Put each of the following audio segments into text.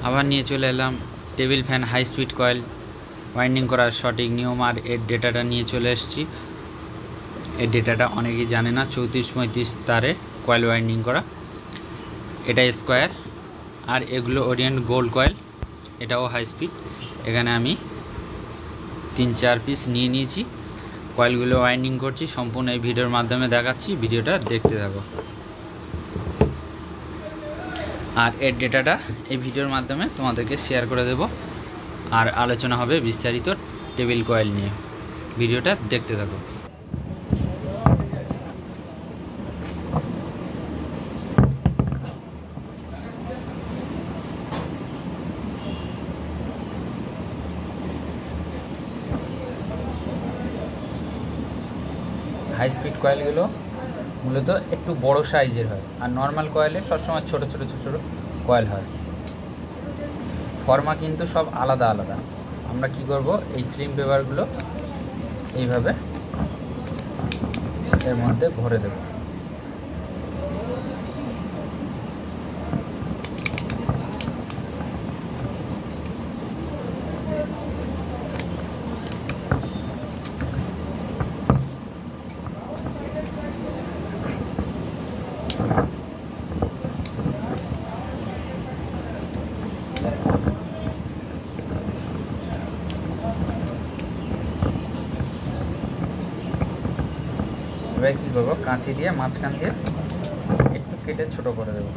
আবার নিয়ে চলে এলাম table fan high speed coil winding করার সঠিক নিয়ম আর এর ডেটাটা নিয়ে চলে এসেছি। এর ডেটাটা অনেকেই জানে না। 34-35 তারে কয়েল ওয়াইন্ডিং করা, এটা স্কোয়ার। আর এগুলো ওরিয়েন্ট গোল্ড কয়েল, এটাও হাই স্পিড। এখানে আমি 3-4 পিস নিয়ে নিয়েছি। কয়েলগুলো ওয়াইন্ডিং করছি, সম্পূর্ণ এই ভিডিওর মাধ্যমে দেখাচ্ছি। ভিডিওটা দেখতে থাকো। আর এর ডেটাটা এই ভিডিওর মাধ্যমে তোমাদেরকে শেয়ার করে দেব। আর আলোচনা হবে বিস্তারিত টেবিল কয়েল নিয়ে। ভিডিওটা দেখতে থাকো। হাই স্পিড কয়েলগুলো মূলত একটু বড় সাইজের হয়, আর নর্মাল কয়েলে সবসময় ছোট ছোট কয়েল হয়। ফর্মা কিন্তু সব আলাদা আলাদা। আমরা কি করব, এই ফিল্ম পেপারগুলো এইভাবে এর মধ্যে ভরে দেব। এবার কী করবো, কাঁচি দিয়ে মাঝখান দিয়ে একটু কেটে ছোট করে দেবো।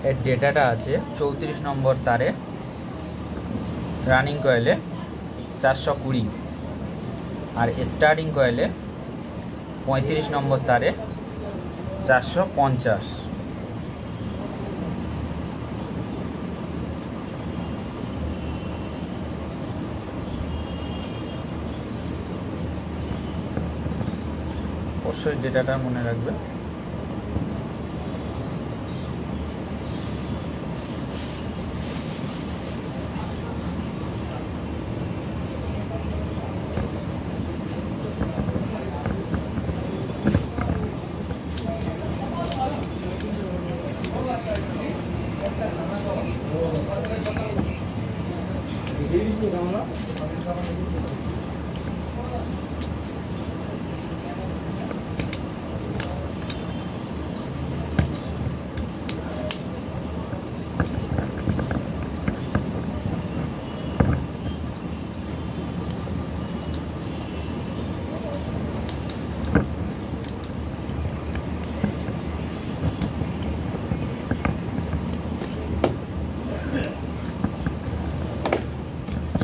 এর ডেটাটা আছে 34 নম্বর তারে রানিং কয়েলে 420, আর স্টার্টিং কয়েলে 35 নম্বর তারে 450। অবশ্যই ডেটাটা মনে রাখবে।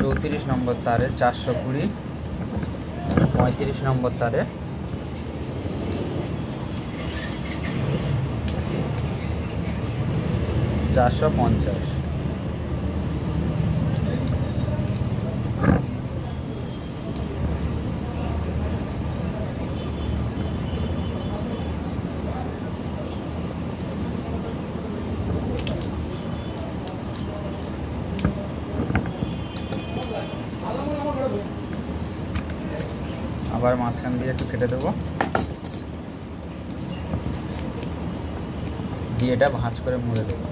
চৌত্রিশ নম্বর তারে 420, 35 নম্বর তারে 450। আবার মাঝখান দিয়ে একটু কেটে দেবো, দিয়ে এটা ভাঁজ করে মুড়ে দেবো।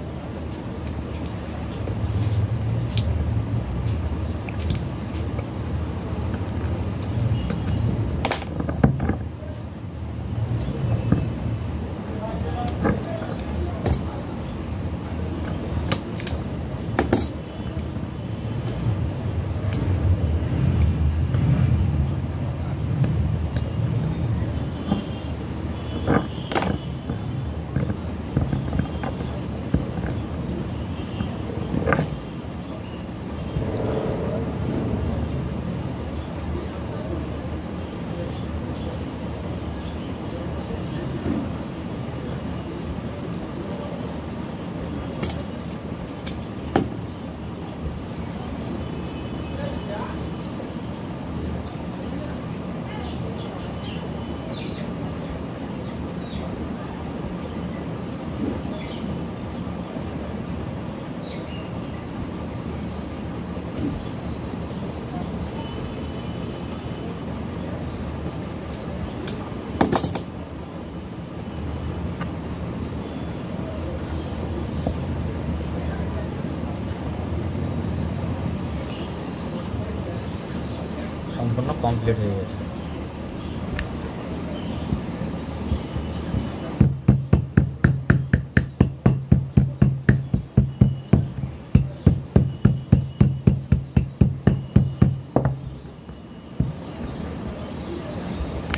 সম্পূর্ণ কমপ্লিট হয়ে গেছে।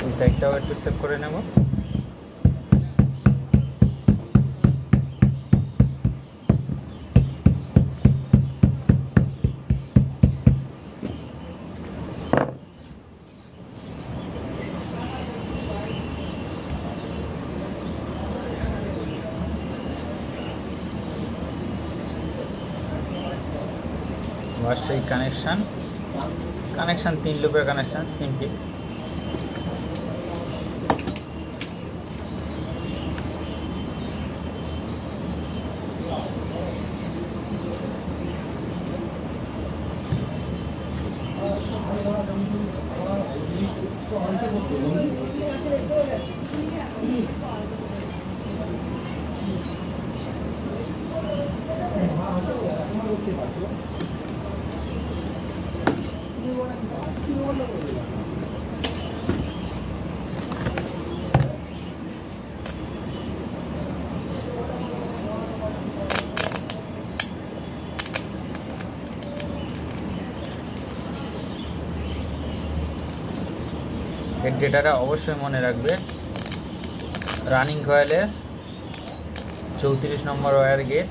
এই সাইডটাও একটু সেভ করে নেব। और সেই কানেকশন 3 লুপের কানেকশন সিম্পল। এর ডেটাটা অবশ্যই মনে রাখবে। রানিং কয়েলে 34 নম্বর ওয়্যার গেজ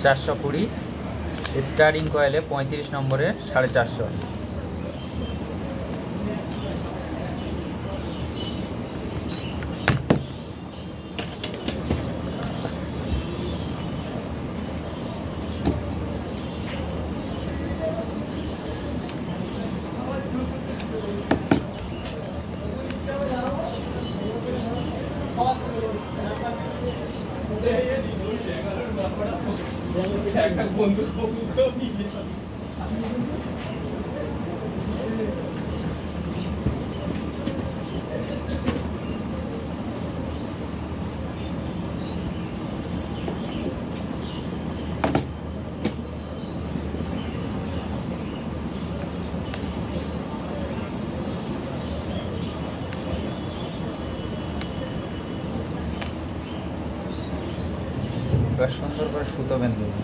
420, স্টার্টিং কয়েলে 35 নম্বরে 450। এবার সুন্দর করে সুতো বেঁধে দেবো।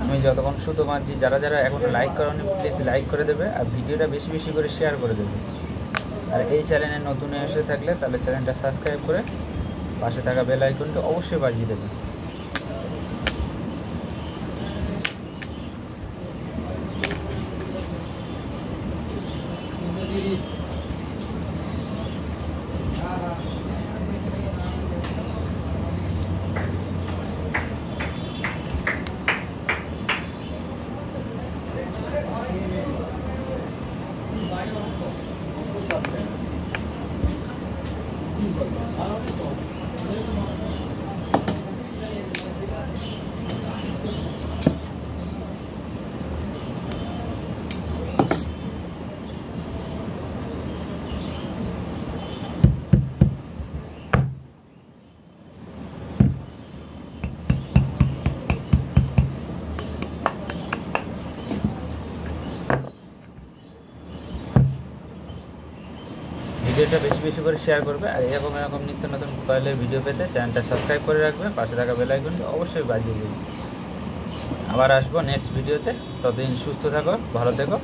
আমি যতক্ষণ সুতো বাঁধছি, যারা যারা এখনো লাইক করোনি প্লিজ লাইক করে দেবে, আর ভিডিওটা বেশি বেশি করে শেয়ার করে দেবে। আর এই চ্যানেলে নতুন এসে থাকলে তাহলে চ্যানেলটা সাবস্ক্রাইব করে পাশে থাকা বেল আইকনটা অবশ্যই বাজিয়ে দেবে। ভিডিওটা বেশি বেশি করে শেয়ার করবে, আর এরকম নিত্য নতুন কয়েলের ভিডিও পেতে চ্যানেলটা সাবস্ক্রাইব করে রাখবে, পাশে থাকা বেল আইকনটি অবশ্যই বাজিয়ে দেবে। আবার আসবো নেক্সট ভিডিওতে, ততদিন সুস্থ থাকো, ভালো থেকো।